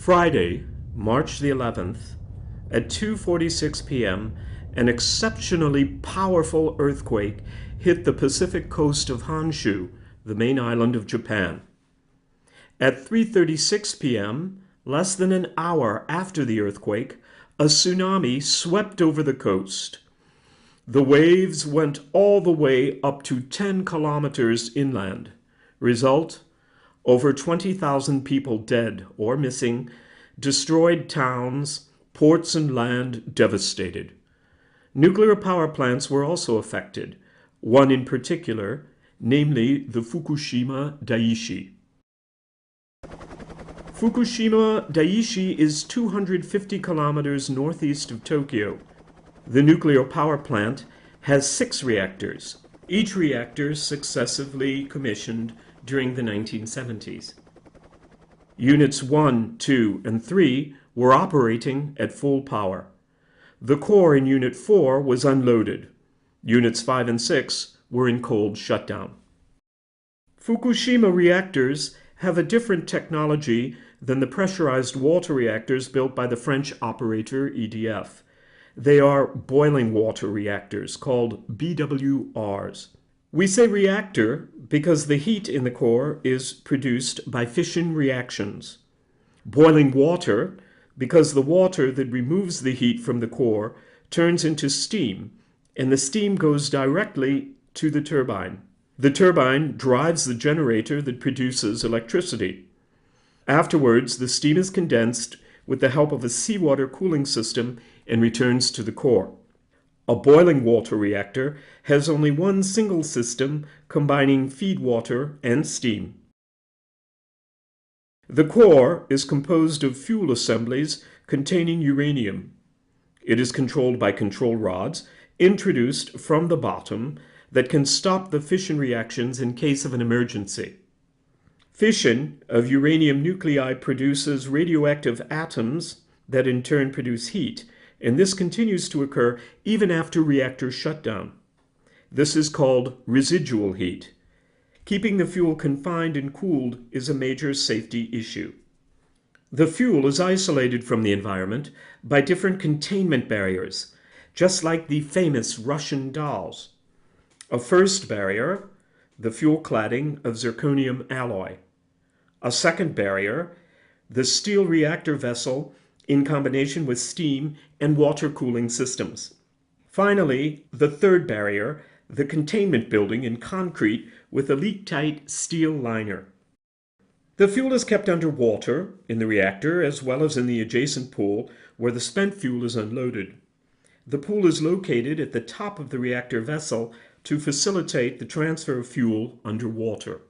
Friday, March the 11th, at 2:46 p.m., an exceptionally powerful earthquake hit the Pacific coast of Honshu, the main island of Japan. At 3:36 p.m., less than an hour after the earthquake, a tsunami swept over the coast. The waves went all the way up to 10 kilometers inland. Result: over 20,000 people dead or missing, destroyed towns, ports and land devastated. Nuclear power plants were also affected, one in particular, namely the Fukushima Daiichi. Fukushima Daiichi is 250 kilometers northeast of Tokyo. The nuclear power plant has 6 reactors, each reactor successively commissioned during the 1970s. Units 1, 2, and 3 were operating at full power. The core in Unit 4 was unloaded. Units 5 and 6 were in cold shutdown. Fukushima reactors have a different technology than the pressurized water reactors built by the French operator EDF. They are boiling water reactors called BWRs. We say reactor because the heat in the core is produced by fission reactions. Boiling water because the water that removes the heat from the core turns into steam, and the steam goes directly to the turbine. The turbine drives the generator that produces electricity. Afterwards, the steam is condensed with the help of a seawater cooling system and returns to the core. A boiling water reactor has only one single system combining feed water and steam. The core is composed of fuel assemblies containing uranium. It is controlled by control rods introduced from the bottom that can stop the fission reactions in case of an emergency. Fission of uranium nuclei produces radioactive atoms that in turn produce heat, and this continues to occur even after reactor shutdown. This is called residual heat. Keeping the fuel confined and cooled is a major safety issue. The fuel is isolated from the environment by different containment barriers, just like the famous Russian dolls. A first barrier, the fuel cladding of zirconium alloy. A second barrier, the steel reactor vessel in combination with steam and water cooling systems. Finally, the third barrier, the containment building in concrete with a leak-tight steel liner. The fuel is kept under water in the reactor as well as in the adjacent pool where the spent fuel is unloaded. The pool is located at the top of the reactor vessel to facilitate the transfer of fuel underwater.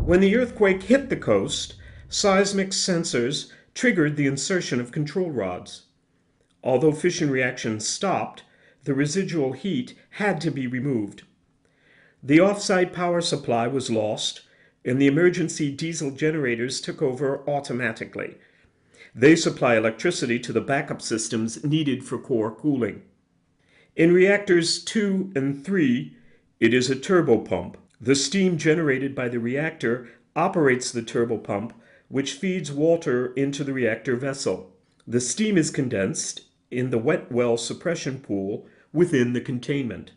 When the earthquake hit the coast, seismic sensors triggered the insertion of control rods. Although fission reactions stopped, the residual heat had to be removed. The off-site power supply was lost, and the emergency diesel generators took over automatically. They supply electricity to the backup systems needed for core cooling. In reactors 2 and 3, it is a turbopump. The steam generated by the reactor operates the turbopump, which feeds water into the reactor vessel. The steam is condensed in the wet well suppression pool within the containment.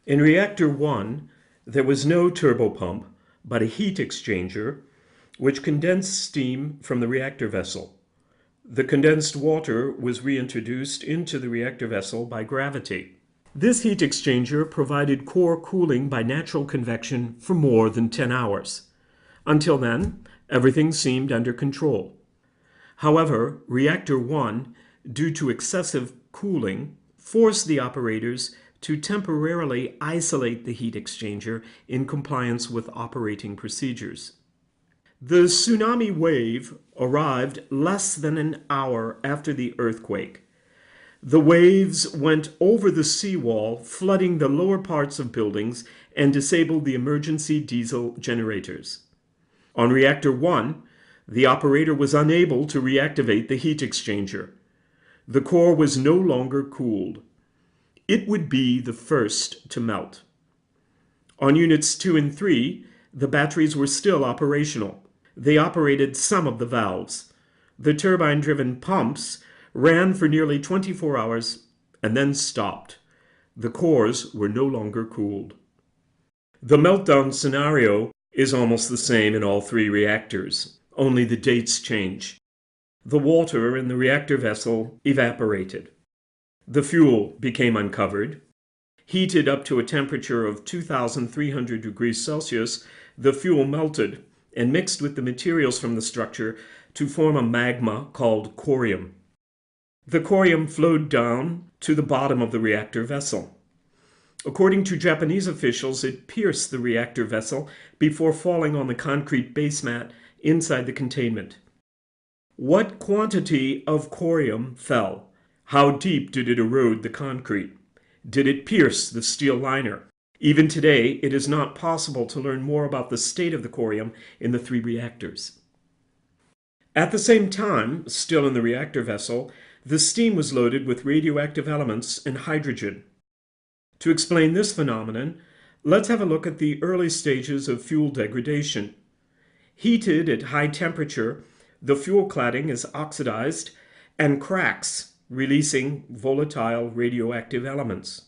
In reactor 1, there was no turbopump, but a heat exchanger, which condensed steam from the reactor vessel. The condensed water was reintroduced into the reactor vessel by gravity. This heat exchanger provided core cooling by natural convection for more than 10 hours. Until then, everything seemed under control. However, Reactor 1, due to excessive cooling, forced the operators to temporarily isolate the heat exchanger in compliance with operating procedures. The tsunami wave arrived less than an hour after the earthquake. The waves went over the seawall, flooding the lower parts of buildings and disabled the emergency diesel generators. On Reactor 1, the operator was unable to reactivate the heat exchanger. The core was no longer cooled. it would be the first to melt. On units 2 and 3, the batteries were still operational. They operated some of the valves. The turbine-driven pumps ran for nearly 24 hours and then stopped. The cores were no longer cooled. The meltdown scenario is almost the same in all three reactors, only the dates change. The water in the reactor vessel evaporated. The fuel became uncovered. Heated up to a temperature of 2,300 degrees Celsius, the fuel melted and mixed with the materials from the structure to form a magma called corium. The corium flowed down to the bottom of the reactor vessel. According to Japanese officials, it pierced the reactor vessel before falling on the concrete basemat inside the containment. What quantity of corium fell? How deep did it erode the concrete? Did it pierce the steel liner? Even today, it is not possible to learn more about the state of the corium in the three reactors. At the same time, still in the reactor vessel, the steam was loaded with radioactive elements and hydrogen. To explain this phenomenon, let's have a look at the early stages of fuel degradation. Heated at high temperature, the fuel cladding is oxidized and cracks, releasing volatile radioactive elements.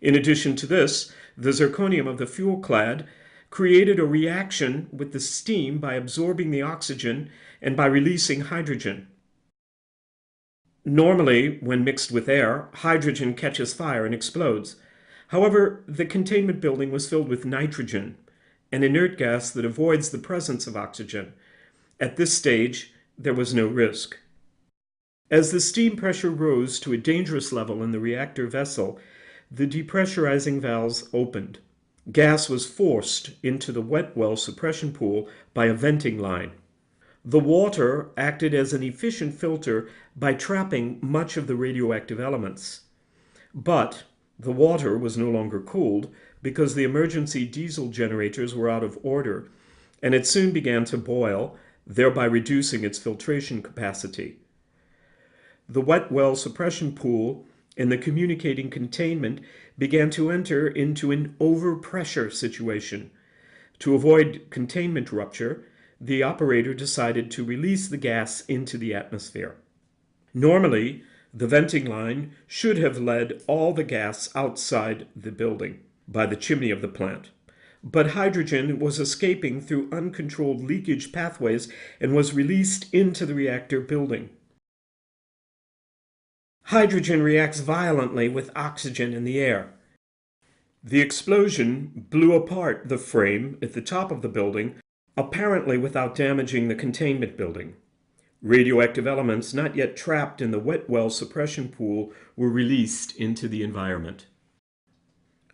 In addition to this, the zirconium of the fuel clad created a reaction with the steam by absorbing the oxygen and by releasing hydrogen. Normally, when mixed with air, hydrogen catches fire and explodes. However, the containment building was filled with nitrogen, an inert gas that avoids the presence of oxygen. At this stage, there was no risk. As the steam pressure rose to a dangerous level in the reactor vessel, the depressurizing valves opened. Gas was forced into the wet well suppression pool by a venting line. The water acted as an efficient filter by trapping much of the radioactive elements. But the water was no longer cooled because the emergency diesel generators were out of order, and it soon began to boil, thereby reducing its filtration capacity. The wet well suppression pool and the communicating containment began to enter into an overpressure situation. To avoid containment rupture, the operator decided to release the gas into the atmosphere. Normally, the venting line should have led all the gas outside the building by the chimney of the plant. But hydrogen was escaping through uncontrolled leakage pathways and was released into the reactor building. Hydrogen reacts violently with oxygen in the air. The explosion blew apart the frame at the top of the building, apparently without damaging the containment building. Radioactive elements not yet trapped in the wet well suppression pool were released into the environment.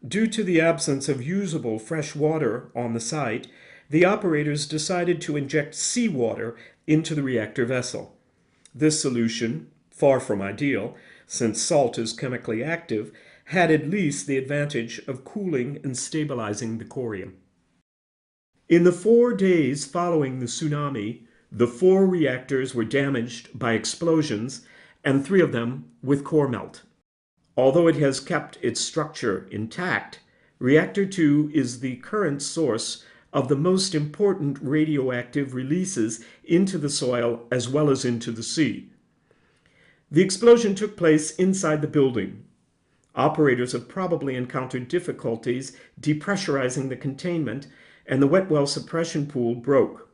Due to the absence of usable fresh water on the site, the operators decided to inject seawater into the reactor vessel. This solution, far from ideal, since salt is chemically active, had at least the advantage of cooling and stabilizing the corium. In the 4 days following the tsunami, the 4 reactors were damaged by explosions, and 3 of them with core melt. Although it has kept its structure intact, Reactor 2 is the current source of the most important radioactive releases into the soil as well as into the sea. The explosion took place inside the building. Operators have probably encountered difficulties depressurizing the containment, and the wet well suppression pool broke.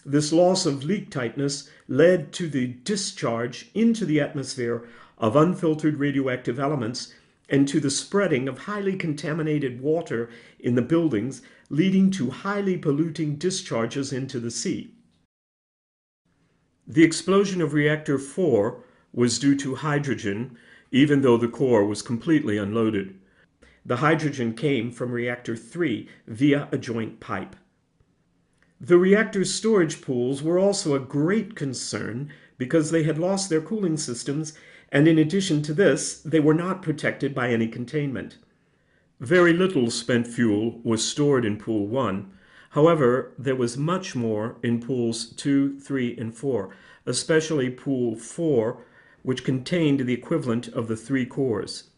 This loss of leak tightness led to the discharge into the atmosphere of unfiltered radioactive elements and to the spreading of highly contaminated water in the buildings, leading to highly polluting discharges into the sea. The explosion of Reactor 4 was due to hydrogen, even though the core was completely unloaded. The hydrogen came from Reactor 3 via a joint pipe. The reactor's storage pools were also a great concern because they had lost their cooling systems, and in addition to this, they were not protected by any containment. Very little spent fuel was stored in Pool 1. However, there was much more in Pools 2, 3, and 4, especially Pool 4, which contained the equivalent of the 3 cores.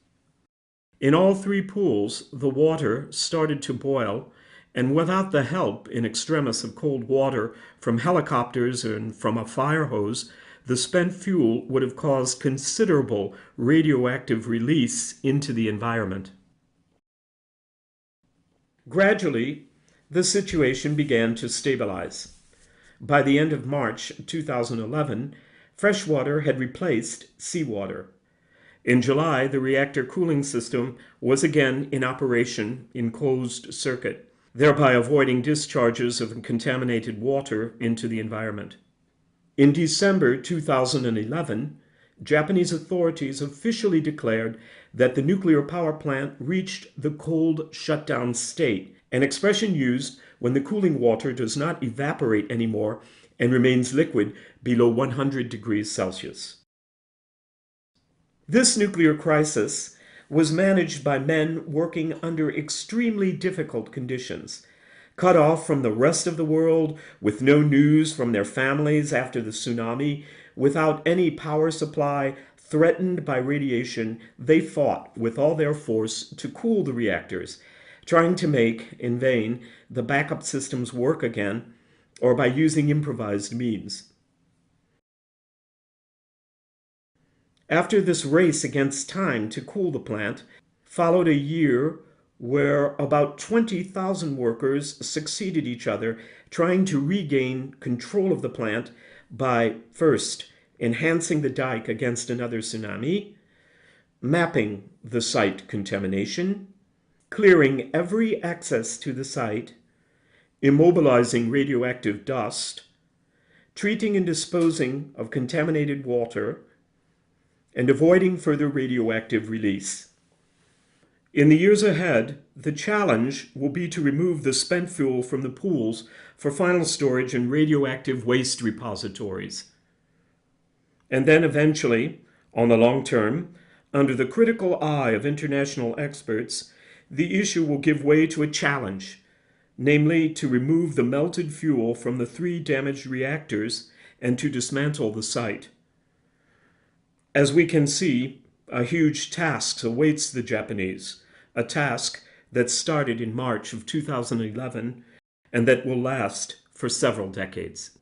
In all three pools, the water started to boil, and without the help in extremis of cold water from helicopters and from a fire hose, the spent fuel would have caused considerable radioactive release into the environment. Gradually, the situation began to stabilize. By the end of March 2011, fresh water had replaced seawater. In July, the reactor cooling system was again in operation in closed circuit, thereby avoiding discharges of contaminated water into the environment. In December 2011, Japanese authorities officially declared that the nuclear power plant reached the cold shutdown state, an expression used when the cooling water does not evaporate anymore and remains liquid below 100 degrees Celsius. This nuclear crisis was managed by men working under extremely difficult conditions, cut off from the rest of the world, with no news from their families after the tsunami, without any power supply, threatened by radiation. They fought with all their force to cool the reactors, trying to make, in vain, the backup systems work again, or by using improvised means. After this race against time to cool the plant, followed a year where about 20,000 workers succeeded each other trying to regain control of the plant by, first, enhancing the dike against another tsunami, mapping the site contamination, clearing every access to the site, immobilizing radioactive dust, treating and disposing of contaminated water, and avoiding further radioactive release. In the years ahead, the challenge will be to remove the spent fuel from the pools for final storage in radioactive waste repositories. And then eventually, on the long term, under the critical eye of international experts, the issue will give way to a challenge, namely to remove the melted fuel from the 3 damaged reactors and to dismantle the site. As we can see, a huge task awaits the Japanese, a task that started in March of 2011 and that will last for several decades.